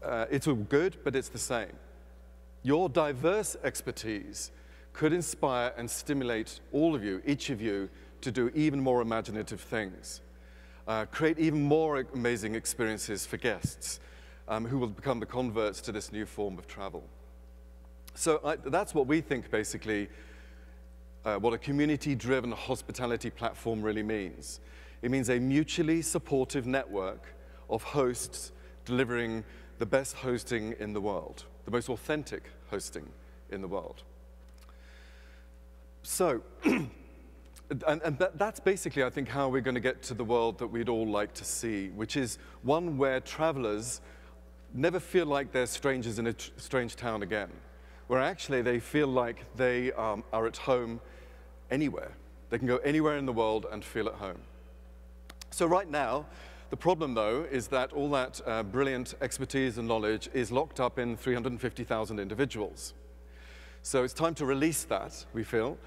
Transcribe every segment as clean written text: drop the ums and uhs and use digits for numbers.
it's all good, but it's the same. Your diverse expertise could inspire and stimulate all of you, each of you, to do even more imaginative things. Create even more amazing experiences for guests who will become the converts to this new form of travel. So that's what we think, basically, what a community-driven hospitality platform really means. It means a mutually supportive network of hosts delivering the best hosting in the world, the most authentic hosting in the world. So, that's basically, I think, how we're going to get to the world that we'd all like to see, which is one where travelers never feel like they're strangers in a strange town again, where actually they feel like they are at home anywhere. They can go anywhere in the world and feel at home. So right now, the problem, though, is that all that brilliant expertise and knowledge is locked up in 350,000 individuals. So it's time to release that, we feel,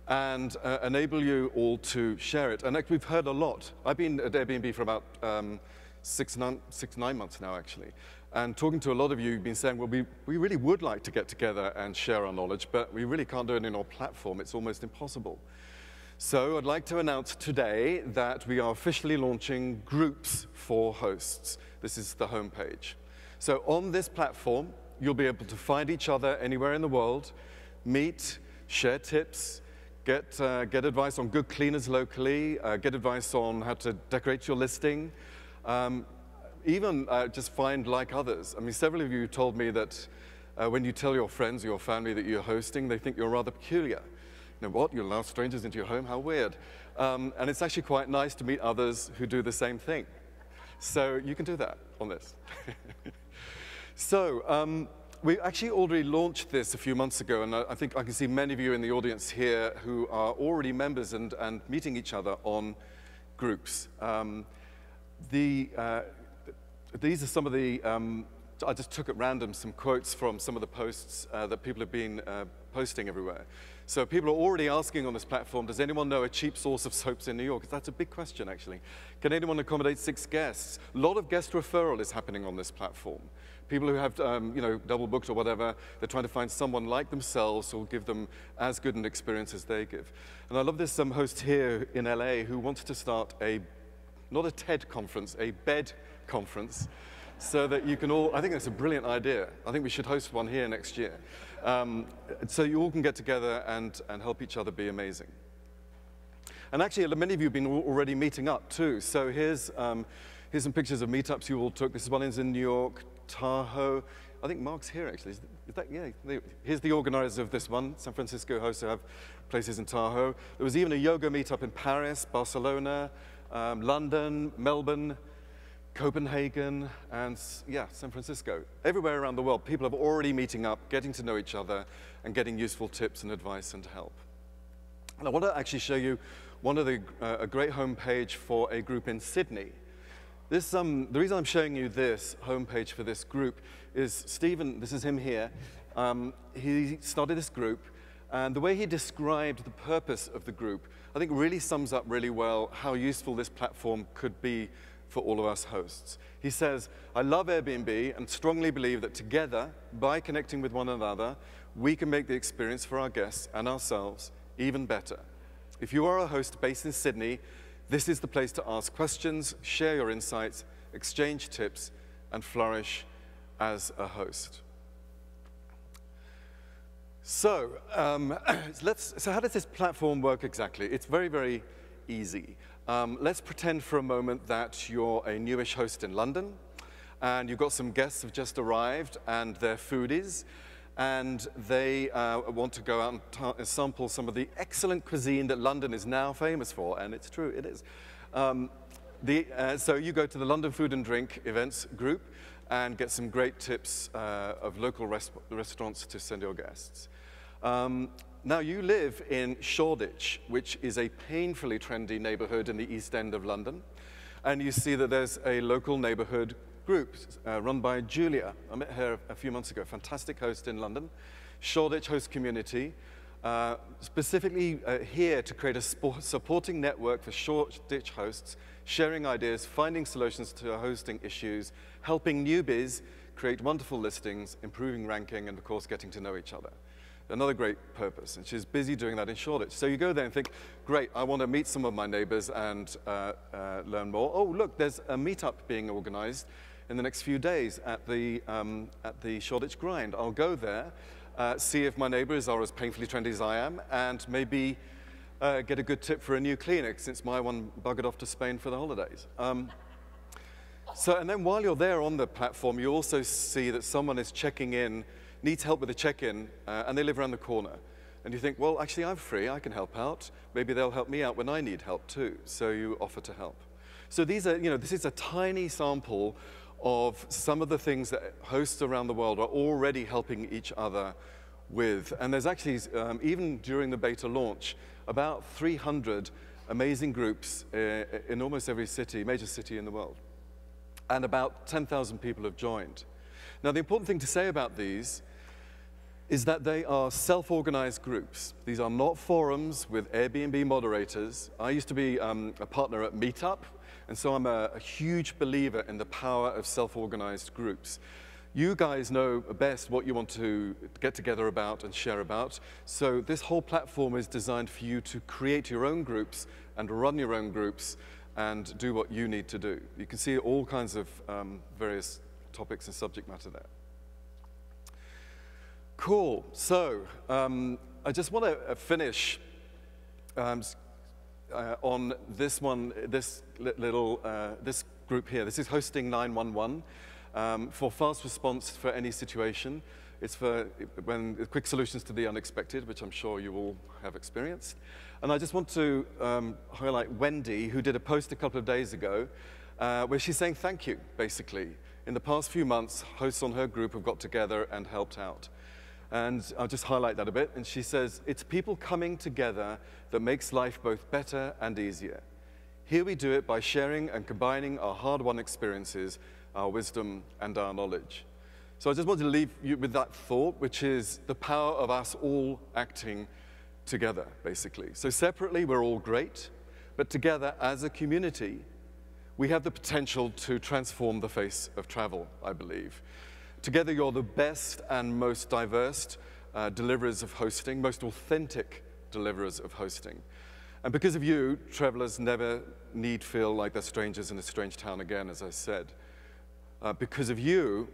and enable you all to share it. And actually, we've heard a lot. I've been at Airbnb for about 9 months now, actually. And talking to a lot of you, you've been saying, well, we really would like to get together and share our knowledge, but we really can't do it in our platform. It's almost impossible. So I'd like to announce today that we are officially launching groups for hosts. This is the homepage. So on this platform, you'll be able to find each other anywhere in the world, meet, share tips, get advice on good cleaners locally, get advice on how to decorate your listing, even just find like others. I mean, several of you told me that when you tell your friends or your family that you're hosting, they think you're rather peculiar. You know what, you allow strangers into your home? How weird. And it's actually quite nice to meet others who do the same thing. So you can do that on this. So we actually already launched this a few months ago, and I think I can see many of you in the audience here who are already members and meeting each other on groups. These are some of the, I just took at random some quotes from some of the posts that people have been posting everywhere. So people are already asking on this platform, does anyone know a cheap source of soaps in New York? That's a big question, actually. Can anyone accommodate 6 guests? A lot of guest referral is happening on this platform. People who have, double booked or whatever, they're trying to find someone like themselves who will give them as good an experience as they give. And I love this host here in LA who wants to start not a TED conference, a bed conference, so that you can all, I think that's a brilliant idea. I think we should host one here next year. So you all can get together and help each other be amazing. And actually, many of you have been already meeting up too. So here's some pictures of meetups you all took. This one is in New York, Tahoe. I think Mark's here, actually. Is that, yeah, here's the organizers of this one. San Francisco hosts have places in Tahoe. There was even a yoga meetup in Paris, Barcelona, London, Melbourne, Copenhagen, and yeah, San Francisco. Everywhere around the world, people are already meeting up, getting to know each other, and getting useful tips and advice and help. And I want to actually show you a great homepage for a group in Sydney. The reason I'm showing you this homepage for this group is Stephen, this is him here, he started this group, and the way he described the purpose of the group, I think really sums up really well how useful this platform could be for all of us hosts. He says, I love Airbnb and strongly believe that together, by connecting with one another, we can make the experience for our guests and ourselves even better. If you are a host based in Sydney, this is the place to ask questions, share your insights, exchange tips, and flourish as a host. So, so how does this platform work exactly? It's very, very easy. Let's pretend for a moment that you're a newish host in London, and you've got some guests who have just arrived, and they're foodies, and they want to go out and sample some of the excellent cuisine that London is now famous for, and it's true, it is. So you go to the London Food and Drink events group and get some great tips of local restaurants to send your guests. Now, you live in Shoreditch, which is a painfully trendy neighborhood in the East End of London, and you see that there's a local neighborhood group run by Julia. I met her a few months ago, fantastic host in London, Shoreditch Host Community. specifically here to create a supporting network for short-ditch hosts, sharing ideas, finding solutions to hosting issues, helping newbies create wonderful listings, improving ranking, and of course, getting to know each other. Another great purpose, and she's busy doing that in Shoreditch. So you go there and think, great, I want to meet some of my neighbors and learn more. Oh, look, there's a meetup being organized in the next few days at the Shoreditch Grind. I'll go there, see if my neighbors are as painfully trendy as I am, and maybe get a good tip for a new clinic, since my one buggered off to Spain for the holidays. And then while you're there on the platform, you also see that someone is checking in, needs help with a check-in, and they live around the corner. And you think, well, actually, I'm free, I can help out. Maybe they'll help me out when I need help too. So you offer to help. So these are, this is a tiny sample of some of the things that hosts around the world are already helping each other with. And there's actually, even during the beta launch, about 300 amazing groups in almost every city, major city in the world. And about 10,000 people have joined. Now, the important thing to say about these is that they are self-organized groups. These are not forums with Airbnb moderators. I used to be a partner at Meetup, and so I'm a huge believer in the power of self-organized groups. You guys know best what you want to get together about and share about, so this whole platform is designed for you to create your own groups and run your own groups and do what you need to do. You can see all kinds of various topics and subject matter there. Cool. So I just want to finish on this one, this group here. This is hosting 911 for fast response for any situation. It's for quick solutions to the unexpected, which I'm sure you all have experienced. And I just want to highlight Wendy, who did a post a couple of days ago, where she's saying thank you, basically. In the past few months, hosts on her group have got together and helped out. And I'll just highlight that a bit. And she says, it's people coming together that makes life both better and easier. Here we do it by sharing and combining our hard-won experiences, our wisdom, and our knowledge. So I just wanted to leave you with that thought, which is the power of us all acting together, basically. So separately, we're all great, but together as a community, we have the potential to transform the face of travel, I believe. Together, you're the best and most diverse deliverers of hosting, most authentic deliverers of hosting. And because of you, travelers never need feel like they're strangers in a strange town again, as I said. Because of you,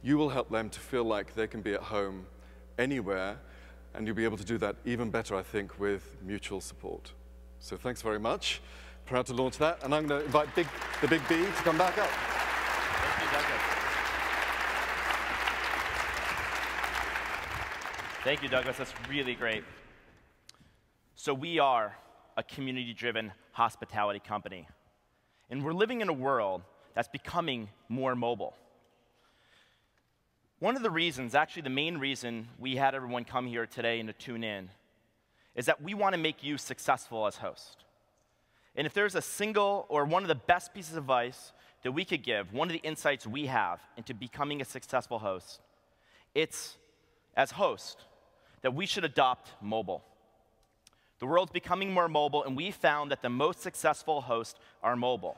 you will help them to feel like they can be at home anywhere, and you'll be able to do that even better, I think, with mutual support. So thanks very much. Proud to launch that, and I'm going to invite the Big B to come back up. Thank you, Douglas. Thank you, Douglas. That's really great. So we are a community-driven hospitality company, and we're living in a world that's becoming more mobile. One of the reasons, actually the main reason we had everyone come here today and to tune in, is that we want to make you successful as host. And if there's a single or one of the best pieces of advice that we could give, one of the insights we have into becoming a successful host, it's, as host, that we should adopt mobile. The world's becoming more mobile, and we found that the most successful hosts are mobile.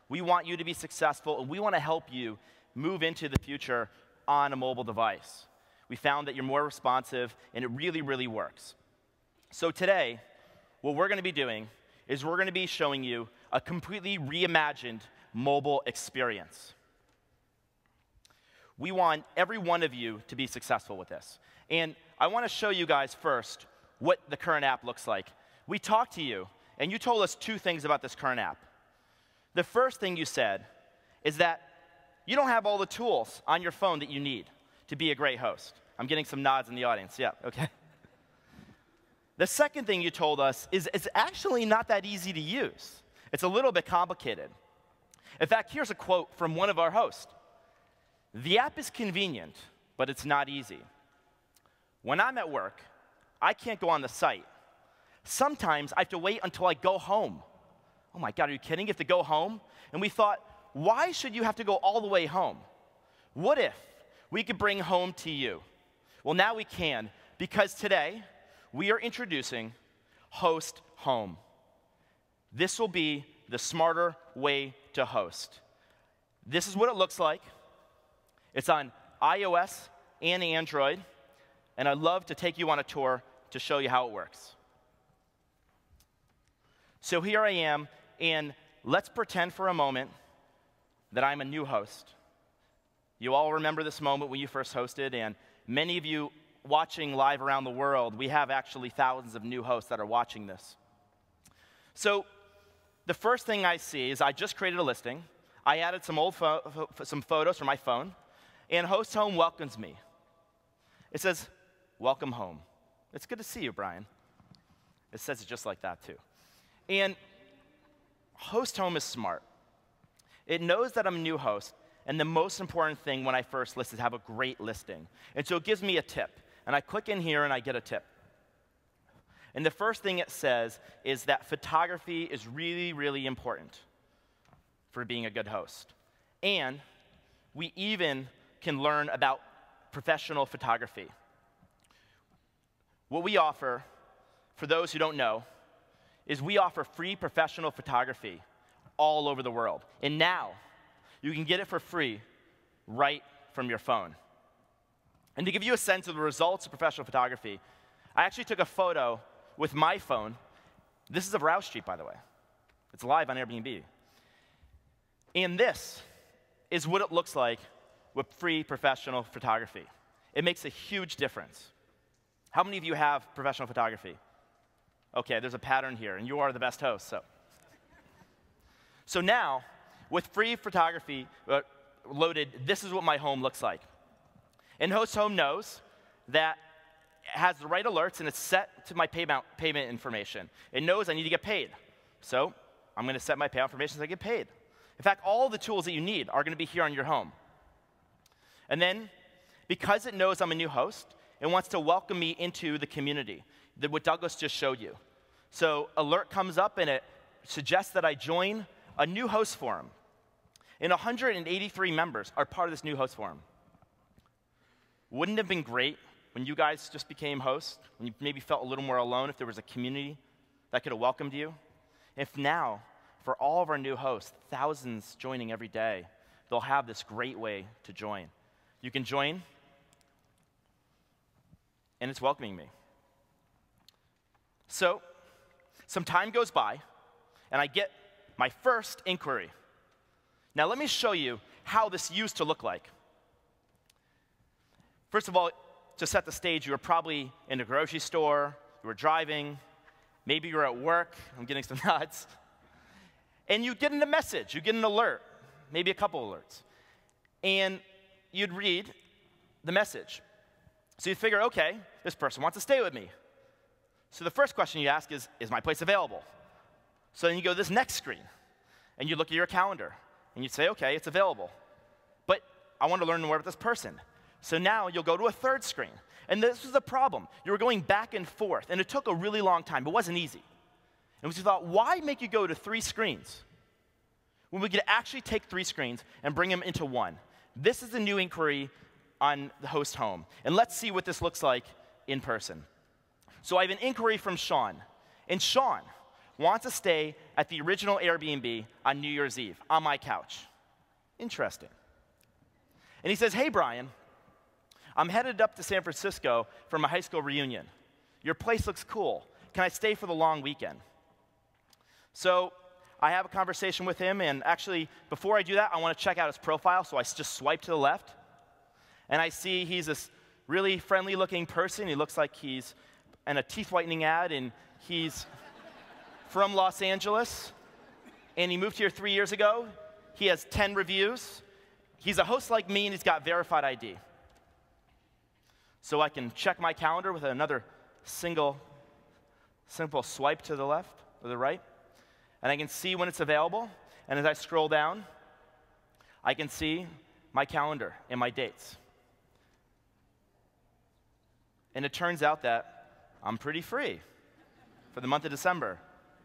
We want you to be successful, and we want to help you move into the future on a mobile device. We found that you're more responsive, and it really, really works. So today, what we're going to be doing is we're going to be showing you a completely reimagined mobile experience. We want every one of you to be successful with this. And I want to show you guys first what the current app looks like. We talked to you, and you told us two things about this current app. The first thing you said is that you don't have all the tools on your phone that you need to be a great host. I'm getting some nods in the audience. Yeah, okay. The second thing you told us is it's actually not that easy to use. It's a little bit complicated. In fact, here's a quote from one of our hosts. The app is convenient, but it's not easy. When I'm at work, I can't go on the site. Sometimes I have to wait until I go home. Oh my God, are you kidding? You have to go home? And we thought, why should you have to go all the way home? What if we could bring home to you? Well, now we can, because today we are introducing Host Home. This will be the smarter way to host. This is what it looks like. It's on iOS and Android, and I'd love to take you on a tour to show you how it works. So here I am, and let's pretend for a moment that I'm a new host. You all remember this moment when you first hosted, and many of you watching live around the world, we have actually thousands of new hosts that are watching this. So the first thing I see is I just created a listing. I added some photos from my phone, and Host Home welcomes me. It says, "Welcome home." It's good to see you, Brian. It says it just like that, too. And Host Home is smart. It knows that I'm a new host, and the most important thing when I first list is have a great listing. And so it gives me a tip. And I click in here, and I get a tip. And the first thing it says is that photography is really, really important for being a good host. And we even can learn about professional photography. What we offer, for those who don't know, is we offer free professional photography all over the world. And now, you can get it for free right from your phone. And to give you a sense of the results of professional photography, I actually took a photo with my phone. This is of Rouse Street, by the way. It's live on Airbnb. And this is what it looks like with free professional photography. It makes a huge difference. How many of you have professional photography? Okay, there's a pattern here, and you are the best host. So now, with free photography loaded, this is what my home looks like. And Host Home knows that it has the right alerts, and it's set to my payment information. It knows I need to get paid. So I'm going to set my payout information so I get paid. In fact, all the tools that you need are going to be here on your home. And then, because it knows I'm a new host, it wants to welcome me into the community, what Douglas just showed you. So alert comes up, and it suggests that I join a new host forum. And 183 members are part of this new host forum. Wouldn't it have been great when you guys just became hosts, when you maybe felt a little more alone, if there was a community that could have welcomed you? If now, for all of our new hosts, thousands joining every day, they'll have this great way to join. You can join, and it's welcoming me. So, some time goes by, and I get my first inquiry. Now, let me show you how this used to look like. First of all, to set the stage, you were probably in a grocery store, you were driving, maybe you were at work, I'm getting some nods, and you get a message, you get an alert, maybe a couple alerts, and you'd read the message. So you'd figure, okay, this person wants to stay with me. So the first question you ask is my place available? So then you go to this next screen, and you look at your calendar, and you say, okay, it's available, but I want to learn more about this person. So now you'll go to a third screen. And this was the problem. You were going back and forth, and it took a really long time. It wasn't easy. And we thought, why make you go to 3 screens when we could actually take 3 screens and bring them into one? This is the new inquiry on the Host Home. And let's see what this looks like in person. So I have an inquiry from Sean. And Sean wants to stay at the original Airbnb on New Year's Eve on my couch. Interesting. And he says, hey, Brian, I'm headed up to San Francisco for my high school reunion. Your place looks cool. Can I stay for the long weekend? So I have a conversation with him, and actually, before I do that, I want to check out his profile, so I just swipe to the left, and I see he's this really friendly-looking person. He looks like he's in a teeth whitening ad, and he's from Los Angeles, and he moved here 3 years ago. He has 10 reviews. He's a host like me, and he's got verified ID. So I can check my calendar with another simple swipe to the left or the right. And I can see when it's available. And as I scroll down, I can see my calendar and my dates. And it turns out that I'm pretty free for the month of December.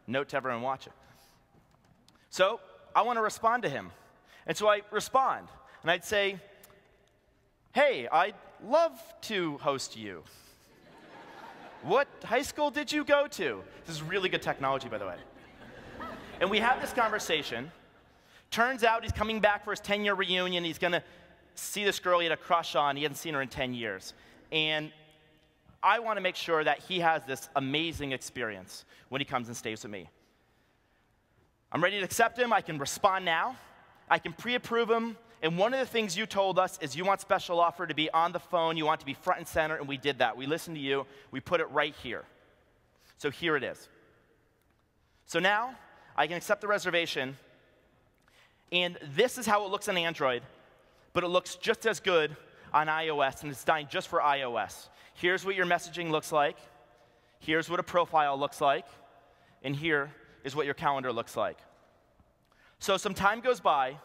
Note to everyone watching. So I want to respond to him. And so I respond. And I'd say, hey, I'd love to host you. What high school did you go to? This is really good technology, by the way. And we have this conversation. Turns out he's coming back for his 10-year reunion. He's going to see this girl he had a crush on. He hasn't seen her in 10 years. And I want to make sure that he has this amazing experience when he comes and stays with me. I'm ready to accept him. I can respond now. I can pre-approve him. And one of the things you told us is you want special offer to be on the phone. You want to be front and center, and we did that. We listened to you. We put it right here. So here it is. So now I can accept the reservation. And this is how it looks on Android, but it looks just as good on iOS, and it's designed just for iOS. Here's what your messaging looks like. Here's what a profile looks like. And here is what your calendar looks like. So some time goes by,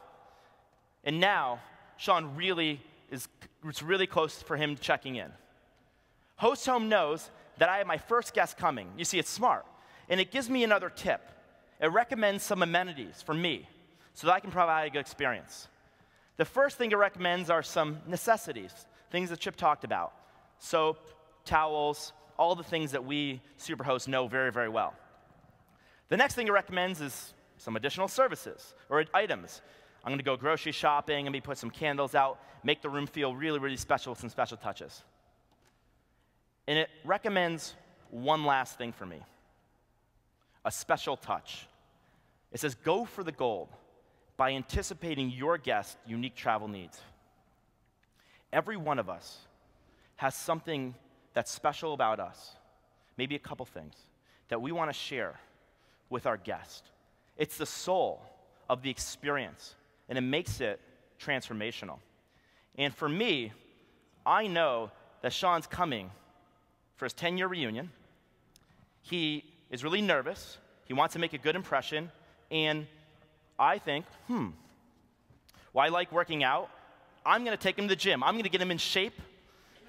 and now Sean it's really close for him checking in. Host Home knows that I have my first guest coming. You see, it's smart. And it gives me another tip. It recommends some amenities for me so that I can provide a good experience. The first thing it recommends are some necessities, things that Chip talked about. Soap, towels, all the things that we Superhosts know very, very well. The next thing it recommends is some additional services or items. I'm going to go grocery shopping and maybe put some candles out, make the room feel really, really special with some special touches. And it recommends one last thing for me, a special touch. It says, go for the gold by anticipating your guest's unique travel needs. Every one of us has something that's special about us, maybe a couple things, that we want to share with our guest. It's the soul of the experience, and it makes it transformational. And for me, I know that Sean's coming for his 10-year reunion. He is really nervous. He wants to make a good impression, and I think, well, I like working out. I'm going to take him to the gym. I'm going to get him in shape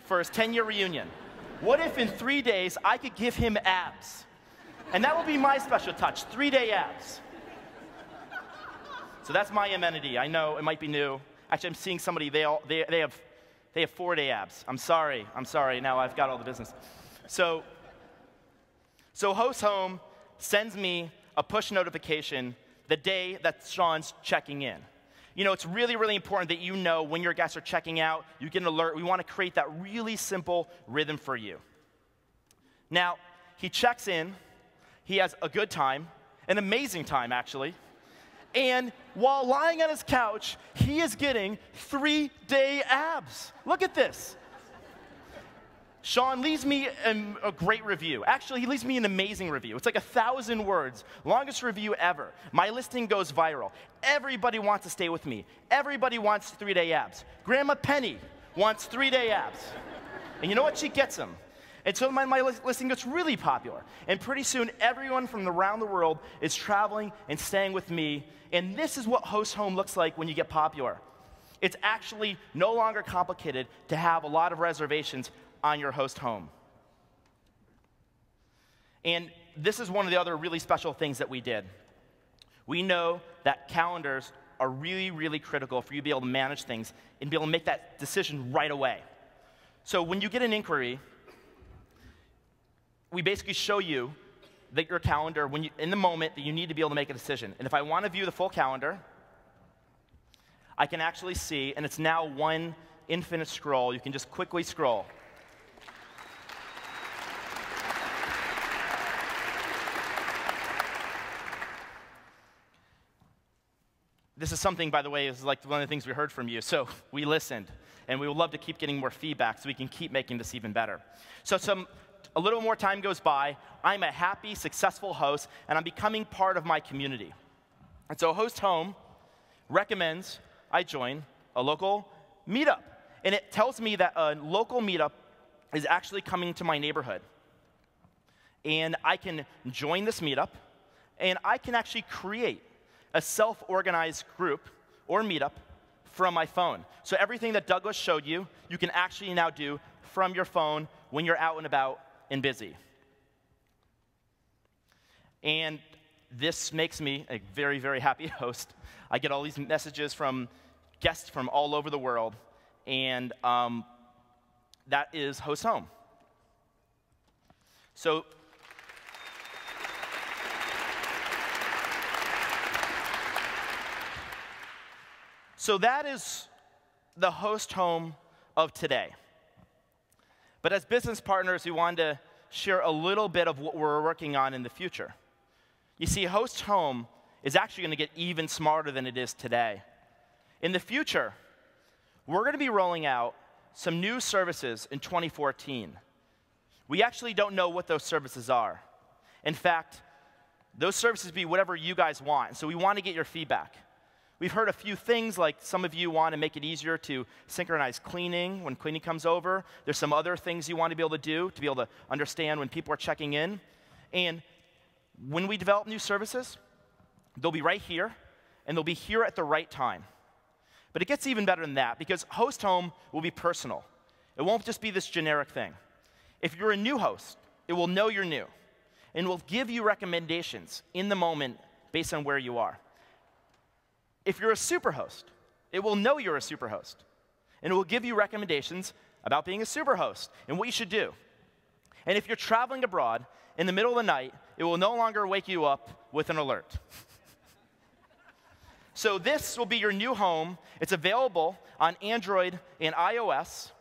for his 10-year reunion. What if in 3 days I could give him abs? And that will be my special touch, 3-day abs. So that's my amenity. I know it might be new. Actually, I'm seeing somebody, they have 4-day abs. I'm sorry. Now I've got all the business. So Host Home sends me a push notification the day that Sean's checking in. You know, it's really, really important that you know when your guests are checking out, you get an alert. We want to create that really simple rhythm for you. Now, he checks in. He has a good time, an amazing time, actually. And while lying on his couch, he is getting 3-day abs. Look at this. Sean leaves me a great review. Actually, he leaves me an amazing review. It's like 1,000 words, longest review ever. My listing goes viral. Everybody wants to stay with me. Everybody wants 3-day abs. Grandma Penny wants 3-day abs. And you know what? She gets them. And so my listing gets really popular. And pretty soon, everyone from around the world is traveling and staying with me. And this is what Host Home looks like when you get popular. It's actually no longer complicated to have a lot of reservations on your Host Home. And this is one of the other really special things that we did. We know that calendars are really, really critical for you to be able to manage things and be able to make that decision right away. So when you get an inquiry, we basically show you that your calendar, in the moment that you need to be able to make a decision. And if I want to view the full calendar, I can actually see, and it's now one infinite scroll. You can just quickly scroll. This is something, by the way, is like one of the things we heard from you. So we listened, and we would love to keep getting more feedback so we can keep making this even better. So a little more time goes by. I'm a happy, successful host, and I'm becoming part of my community. And so Host Home recommends I join a local meetup. And it tells me that a local meetup is actually coming to my neighborhood. And I can join this meetup, and I can actually create a self-organized group or meetup from my phone. So everything that Douglas showed you, you can actually now do from your phone when you're out and about and busy. And this makes me a very, very happy host. I get all these messages from guests from all over the world, and that is Host Home. So that is the host home of today. But as business partners, we wanted to share a little bit of what we're working on in the future. You see, host home is actually going to get even smarter than it is today. In the future, we're going to be rolling out some new services in 2014. We actually don't know what those services are. In fact, those services be whatever you guys want, so we want to get your feedback. We've heard a few things, like some of you want to make it easier to synchronize cleaning when cleaning comes over. There's some other things you want to be able to do to be able to understand when people are checking in. And when we develop new services, they'll be right here, and they'll be here at the right time. But it gets even better than that, because host home will be personal. It won't just be this generic thing. If you're a new host, it will know you're new, and will give you recommendations in the moment based on where you are. If you're a superhost, it will know you're a superhost, and it will give you recommendations about being a superhost and what you should do. And if you're traveling abroad in the middle of the night, it will no longer wake you up with an alert. So this will be your new home. It's available on Android and iOS,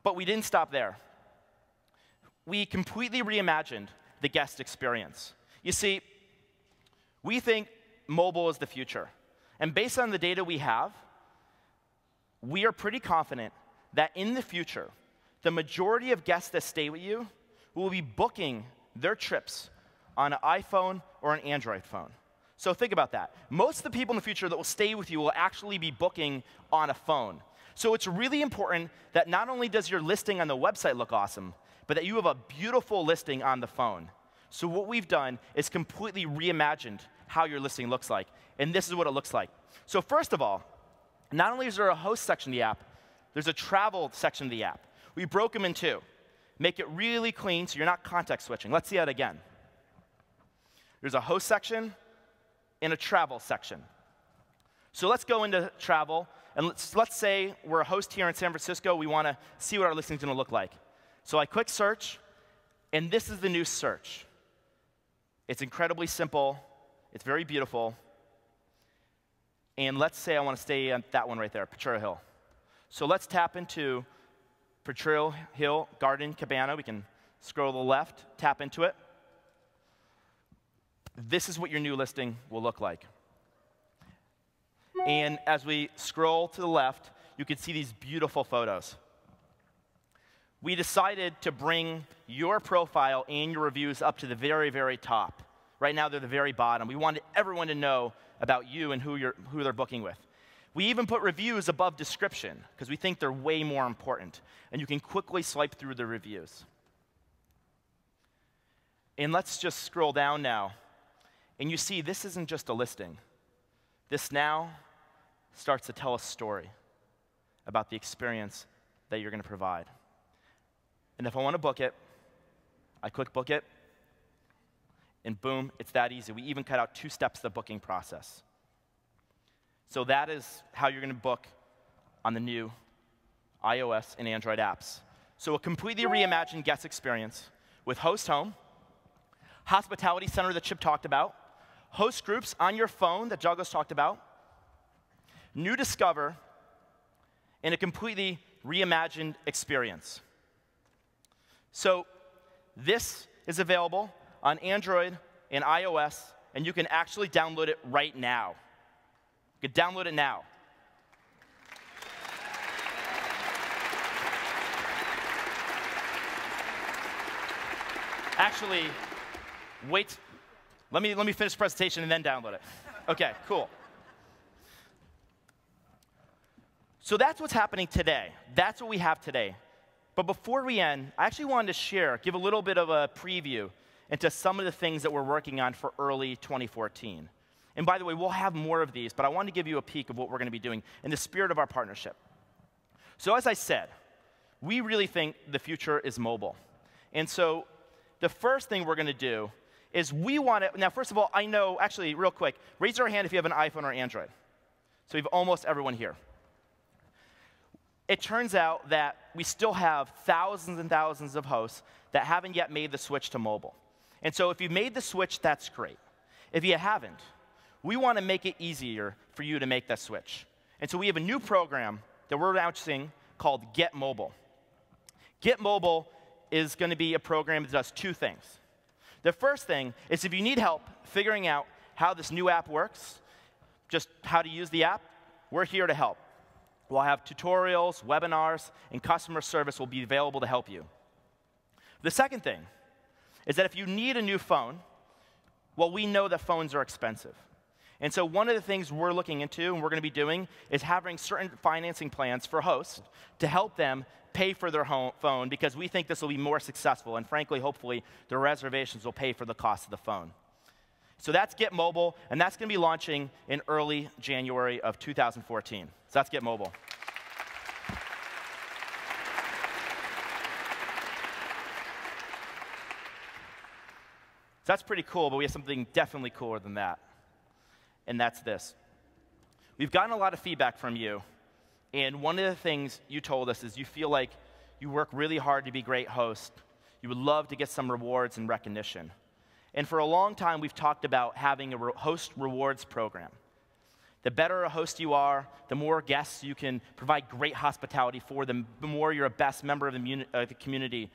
but we didn't stop there. We completely reimagined the guest experience. You see, we think mobile is the future. And based on the data we have, we are pretty confident that in the future, the majority of guests that stay with you will be booking their trips on an iPhone or an Android phone. So think about that. Most of the people in the future that will stay with you will actually be booking on a phone. So it's really important that not only does your listing on the website look awesome, but that you have a beautiful listing on the phone. So what we've done is completely reimagined how your listing looks like. And this is what it looks like. So first of all, not only is there a host section of the app, there's a travel section of the app. We broke them in two. Make it really clean so you're not context switching. Let's see that again. There's a host section and a travel section. So let's go into travel, and let's say we're a host here in San Francisco. We want to see what our listing's going to look like. So I click search, and this is the new search. It's incredibly simple. It's very beautiful. And let's say I want to stay on that one right there, Potrero Hill. So let's tap into Potrero Hill Garden Cabana. We can scroll to the left, tap into it. This is what your new listing will look like. And as we scroll to the left, you can see these beautiful photos. We decided to bring your profile and your reviews up to the very, very top. Right now, they're the very bottom. We wanted everyone to know about you and who they're booking with. We even put reviews above description, because we think they're way more important. And you can quickly swipe through the reviews. And let's just scroll down now. And you see, this isn't just a listing. This now starts to tell a story about the experience that you're going to provide. And if I want to book it, I click book it, and boom, it's that easy. We even cut out 2 steps of the booking process. So that is how you're going to book on the new iOS and Android apps. So a completely reimagined guest experience with host home, hospitality center that Chip talked about, host groups on your phone that Jagos talked about, new Discover, and a completely reimagined experience. So this is available on Android and iOS, and you can actually download it right now. You can download it now. Actually, wait. Let me finish the presentation and then download it. Okay, cool. So that's what's happening today. That's what we have today. But before we end, I actually wanted to give a little bit of a preview into some of the things that we're working on for early 2014. And by the way, we'll have more of these, but I wanted to give you a peek of what we're going to be doing in the spirit of our partnership. So as I said, we really think the future is mobile. And so the first thing we're going to do is we want to, now first of all, I know, actually real quick, raise your hand if you have an iPhone or Android. So we have almost everyone here. it turns out that we still have thousands and thousands of hosts that haven't yet made the switch to mobile. And so if you've made the switch, that's great. If you haven't, we want to make it easier for you to make that switch. And so we have a new program that we're announcing called Get Mobile. Get Mobile is going to be a program that does two things. The first thing is if you need help figuring out how this new app works, just how to use the app, we're here to help. We'll have tutorials, webinars, and customer service will be available to help you. The second thing is that if you need a new phone, well, we know that phones are expensive. And so one of the things we're looking into and we're going to be doing is having certain financing plans for hosts to help them pay for their phone because we think this will be more successful. And frankly, hopefully, the reservations will pay for the cost of the phone. So that's Get Mobile, and that's going to be launching in early January of 2014. So that's Get Mobile. So that's pretty cool, but we have something definitely cooler than that, and that's this. We've gotten a lot of feedback from you, and one of the things you told us is you feel like you work really hard to be a great host. You would love to get some rewards and recognition. And for a long time, we've talked about having a host rewards program. The better a host you are, the more guests you can provide great hospitality for, the more you're a best member of the community.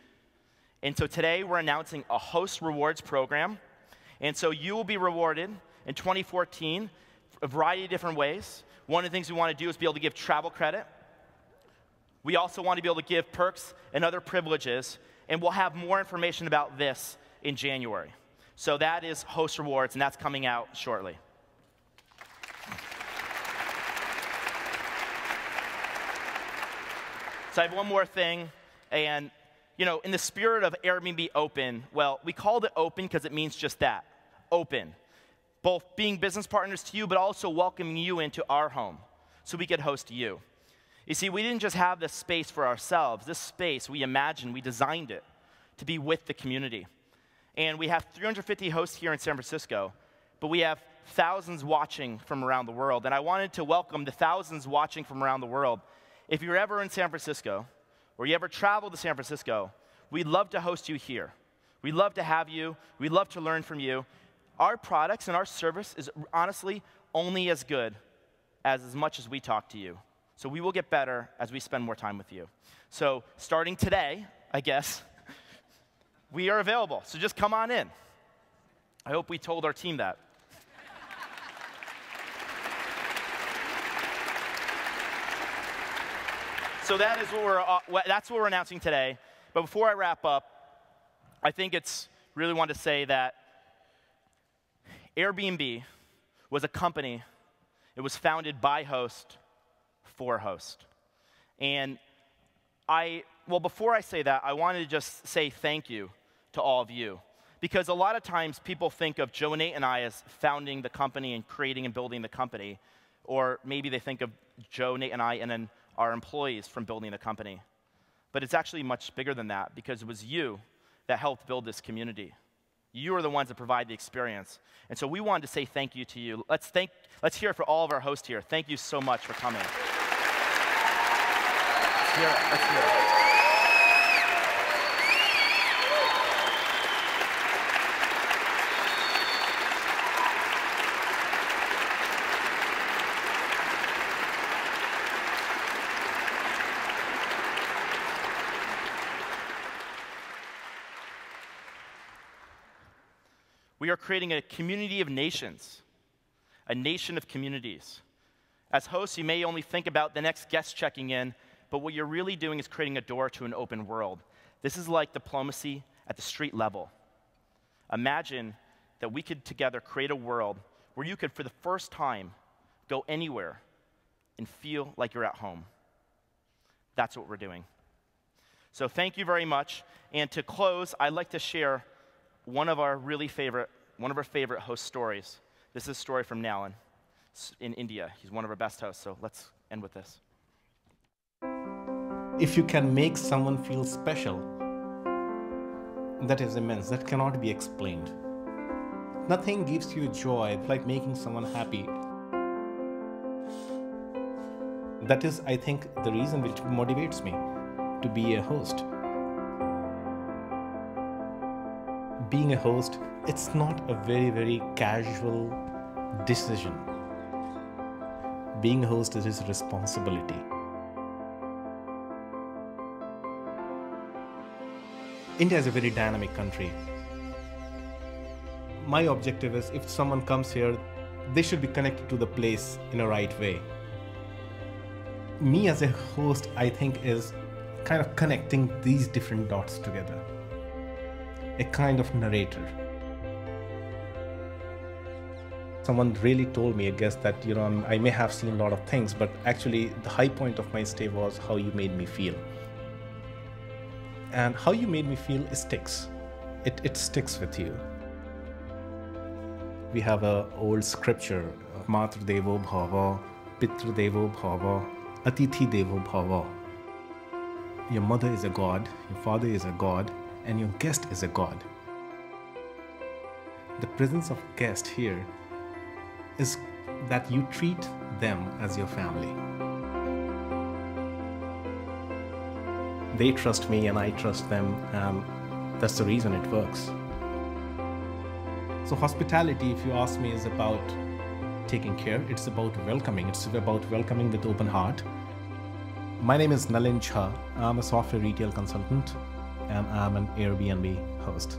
And so today, we're announcing a host rewards program. And so you will be rewarded in 2014 a variety of different ways. One of the things we want to do is be able to give travel credit. We also want to be able to give perks and other privileges. And we'll have more information about this in January. So that is host rewards, and that's coming out shortly. So I have one more thing, and in the spirit of Airbnb Open, well, we called it open because it means just that, open. Both being business partners to you, but also welcoming you into our home so we could host you. You see, we didn't just have this space for ourselves. This space, we imagined, we designed it to be with the community. And we have 350 hosts here in San Francisco, but we have thousands watching from around the world. And I wanted to welcome the thousands watching from around the world. If you're ever in San Francisco, or you ever travel to San Francisco, we'd love to host you here. We'd love to have you. We'd love to learn from you. Our products and our service is honestly only as good as much as we talk to you. So we will get better as we spend more time with you. So starting today, I guess, we are available, so just come on in. I hope we told our team that. So that's what we're announcing today. But before I wrap up, I think it's really want to say that Airbnb was a company. It was founded by host for host. And before I say that, I wanted to just say thank you to all of you. Because a lot of times people think of Joe, Nate, and I as founding the company and creating and building the company. Or maybe they think of Joe, Nate, and I, and then our employees from building the company. But it's actually much bigger than that because it was you that helped build this community. You are the ones that provide the experience. And so we wanted to say thank you to you. Let's hear it for all of our hosts here. Thank you so much for coming. Let's hear it. Let's hear it. We are creating a community of nations, a nation of communities. As hosts, you may only think about the next guest checking in, but what you're really doing is creating a door to an open world. This is like diplomacy at the street level. Imagine that we could together create a world where you could, for the first time, go anywhere and feel like you're at home. That's what we're doing. So thank you very much. And to close, I'd like to share one of our favorite host stories. This is a story from Nalan in India. He's one of our best hosts, so let's end with this. If you can make someone feel special, that is immense. That cannot be explained. Nothing gives you joy like making someone happy. That is, I think, the reason which motivates me to be a host. Being a host, it's not a very, very casual decision. Being a host is a responsibility. India is a very dynamic country. My objective is, if someone comes here, they should be connected to the place in a right way. Me as a host, I think, is kind of connecting these different dots together. A kind of narrator. Someone really told me, I guess, that I may have seen a lot of things, but actually the high point of my stay was how you made me feel. And how you made me feel sticks. It sticks with you. We have an old scripture, Matru Devo Bhava, Pitru Devo Bhava, Atithi Devo Bhava. Your mother is a god, your father is a god, and your guest is a god. The presence of guest here is that you treat them as your family. They trust me and I trust them, and that's the reason it works. So hospitality, if you ask me, is about taking care. It's about welcoming. It's about welcoming with open heart. My name is Nalin Jha. I'm a software retail consultant and I'm an Airbnb host.